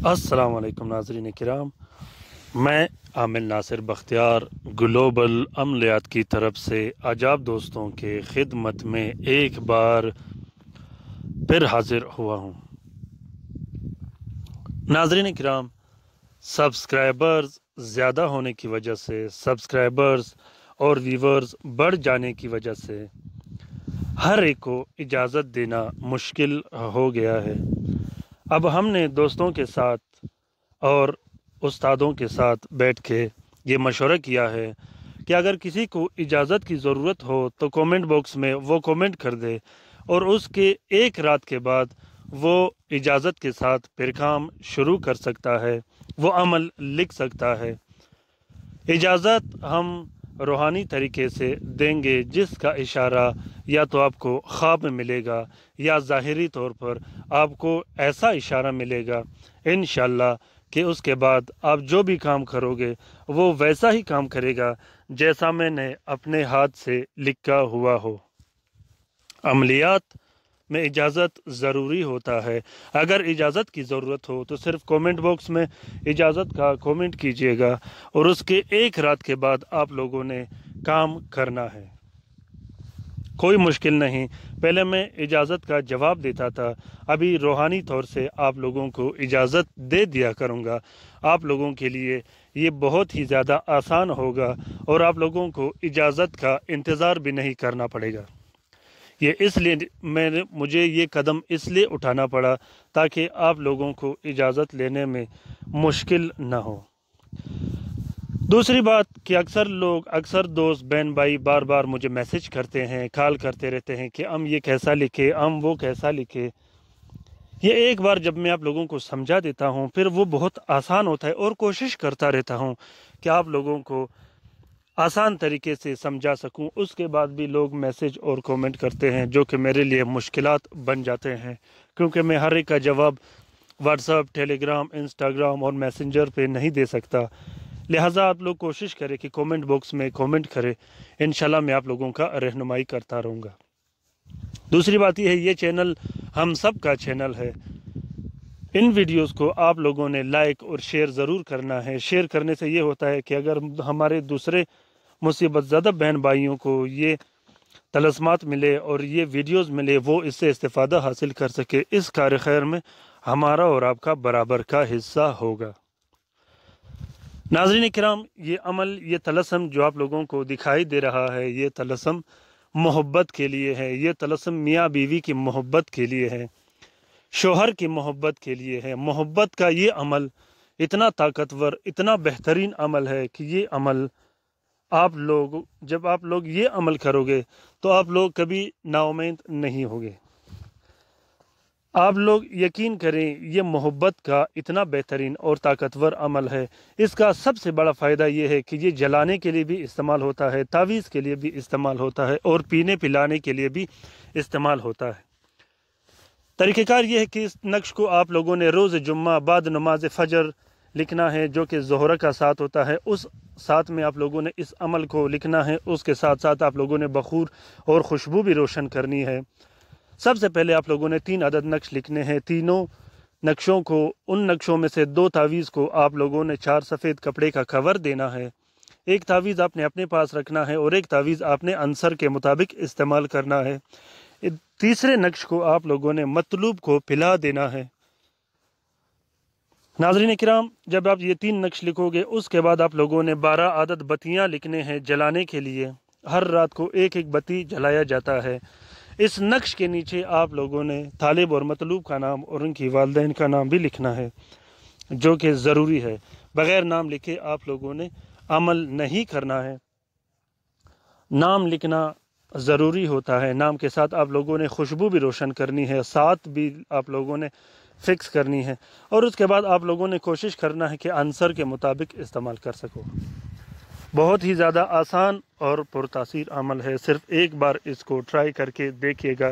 अस्सलाम वालेकुम नाज़रीन किराम, मैं आमिर नासिर बख्तियार ग्लोबल अमलियात की तरफ से आजाब दोस्तों के खिदमत में एक बार फिर हाजिर हुआ हूँ। नाज़रीन किराम, सब्सक्राइबर्स ज़्यादा होने की वजह से, सब्सक्राइबर्स और व्यूवर्स बढ़ जाने की वजह से हर एक को इजाज़त देना मुश्किल हो गया है। अब हमने दोस्तों के साथ और उस्तादों के साथ बैठ के ये मशवरा किया है कि अगर किसी को इजाज़त की ज़रूरत हो तो कमेंट बॉक्स में वो कमेंट कर दे और उसके एक रात के बाद वो इजाज़त के साथ फिर काम शुरू कर सकता है, वो अमल लिख सकता है। इजाज़त हम रूहानी तरीके से देंगे जिसका इशारा या तो आपको ख्वाब में मिलेगा या ज़ाहिरी तौर पर आपको ऐसा इशारा मिलेगा इंशाअल्लाह कि उसके बाद आप जो भी काम करोगे वो वैसा ही काम करेगा जैसा मैंने अपने हाथ से लिखा हुआ हो। अमलियात में इजाज़त ज़रूरी होता है। अगर इजाज़त की ज़रूरत हो तो सिर्फ कमेंट बॉक्स में इजाज़त का कमेंट कीजिएगा और उसके एक रात के बाद आप लोगों ने काम करना है। कोई मुश्किल नहीं। पहले मैं इजाज़त का जवाब देता था, अभी रूहानी तौर से आप लोगों को इजाज़त दे दिया करूँगा। आप लोगों के लिए ये बहुत ही ज़्यादा आसान होगा और आप लोगों को इजाज़त का इंतज़ार भी नहीं करना पड़ेगा। ये इसलिए मुझे ये कदम इसलिए उठाना पड़ा ताकि आप लोगों को इजाज़त लेने में मुश्किल ना हो। दूसरी बात कि अक्सर दोस्त बहन भाई बार बार मुझे मैसेज करते हैं, कॉल करते रहते हैं कि हम ये कैसा लिखे, हम वो कैसा लिखे। ये एक बार जब मैं आप लोगों को समझा देता हूँ फिर वो बहुत आसान होता है और कोशिश करता रहता हूँ कि आप लोगों को आसान तरीके से समझा सकूं। उसके बाद भी लोग मैसेज और कमेंट करते हैं जो कि मेरे लिए मुश्किलात बन जाते हैं, क्योंकि मैं हर एक का जवाब व्हाट्सएप, टेलीग्राम, इंस्टाग्राम और मैसेंजर पे नहीं दे सकता। लिहाजा आप लोग कोशिश करें कि कमेंट बॉक्स में कमेंट करें। इंशाल्लाह मैं आप लोगों का रहनुमाई करता रहूँगा। दूसरी बात यह है, ये चैनल हम सब का चैनल है। इन वीडियोस को आप लोगों ने लाइक और शेयर ज़रूर करना है। शेयर करने से ये होता है कि अगर हमारे दूसरे मुसीबत ज़्यादा बहन भाइयों को ये तलस्मात मिले और ये वीडियोस मिले, वो इससे इस्तेफ़ादा हासिल कर सके, इस कार खैर में हमारा और आपका बराबर का हिस्सा होगा। नाज़रीन किराम, ये अमल, ये तलस्म जो आप लोगों को दिखाई दे रहा है, ये तलस्म मोहब्बत के लिए है। ये तलस्म मियाँ बीवी की मोहब्बत के लिए है, शोहर की मोहब्बत के लिए है। मोहब्बत का ये अमल इतना ताकतवर, इतना बेहतरीन अमल है कि ये अमल जब आप लोग ये अमल करोगे तो आप लोग कभी नाउम्मीद नहीं होगे। आप लोग यकीन करें, ये मोहब्बत का इतना बेहतरीन और ताकतवर अमल है। इसका सबसे बड़ा फ़ायदा ये है कि ये जलाने के लिए भी इस्तेमाल होता है, तावीज़ के लिए भी इस्तेमाल होता है और पीने पिलाने के लिए भी इस्तेमाल होता है। तरीक़ेकार ये है कि इस नक्श को आप लोगों ने रोज़ जुम्मा बाद नमाज फ़जर लिखना है, जो कि ज़ोहर का साथ होता है। उस साथ में आप लोगों ने इस अमल को लिखना है। उसके साथ साथ आप लोगों ने बखूर और खुशबू भी रोशन करनी है। सबसे पहले आप लोगों ने 3 अदद नक्श लिखने हैं। तीनों नक्शों को, उन नक्शों में से 2 तावीज़ को आप लोगों ने 4 सफ़ेद कपड़े का कवर देना है। एक तावीज़ आपने अपने पास रखना है और एक तावीज़ आपने अंसर के मुताबिक इस्तेमाल करना है। तीसरे नक्श को आप लोगों ने मतलूब को पिला देना है। नाज़रीन किराम, जब आप ये 3 नक्श लिखोगे उसके बाद आप लोगों ने 12 आदद बत्तियाँ लिखने हैं जलाने के लिए। हर रात को एक एक बत्ती जलाया जाता है। इस नक्श के नीचे आप लोगों ने तालिब और मतलूब का नाम और उनकी वालिदैन का नाम भी लिखना है, जो कि ज़रूरी है। बग़ैर नाम लिखे आप लोगों ने अमल नहीं करना है। नाम लिखना ज़रूरी होता है। नाम के साथ आप लोगों ने खुशबू भी रोशन करनी है, साथ भी आप लोगों ने फ़िक्स करनी है और उसके बाद आप लोगों ने कोशिश करना है कि आंसर के मुताबिक इस्तेमाल कर सको। बहुत ही ज़्यादा आसान और पुरतासीर अमल है। सिर्फ एक बार इसको ट्राई करके देखिएगा,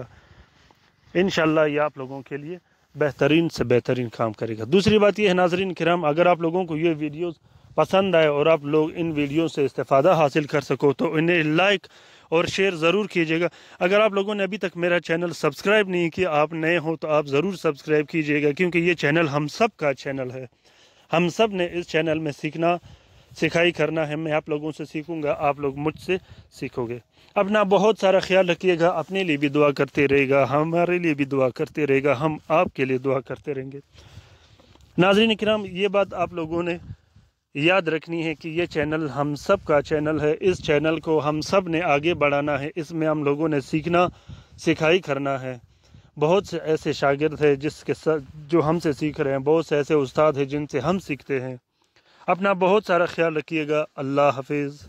इंशाल्लाह ये आप लोगों के लिए बेहतरीन से बेहतरीन काम करेगा। दूसरी बात यह है नाज़रीन किराम, अगर आप लोगों को ये वीडियोज़ पसंद आए और आप लोग इन वीडियो से इस्तेफ़ादा हासिल कर सको तो इन्हें लाइक اور شیئر ضرور کیجیے گا۔ اگر آپ لوگوں نے ابھی تک میرا چینل سبسکرائب نہیں کیا، آپ نئے ہوں تو آپ ضرور سبسکرائب کیجیے گا، کیونکہ یہ چینل ہم سب کا چینل ہے۔ ہم سب نے اس چینل میں سکھائی کرنا ہے۔ میں آپ لوگوں سے سیکھوں گا، آپ لوگ مجھ سے سیکھو گے۔ اپنا بہت سارا خیال رکھیے گا، اپنے لیے بھی دعا کرتے رہے گا، ہمارے لیے بھی دعا کرتے رہے گا، ہم آپ کے لیے دعا کرتے رہیں گے۔ ناظرین کرام، یہ بات آپ لوگوں نے یاد رکھنی ہے کہ یہ چینل ہم سب کا چینل ہے۔ اس چینل کو ہم سب نے آگے بڑھانا ہے، اس میں ہم لوگوں نے سکھائی کرنا ہے۔ بہت سے ایسے شاگرد ہیں جو ہم سے سیکھ رہے ہیں، بہت سے ایسے استاد ہیں جن سے ہم سیکھتے ہیں۔ اپنا بہت سارا خیال رکھیے گا۔ اللہ حافظ۔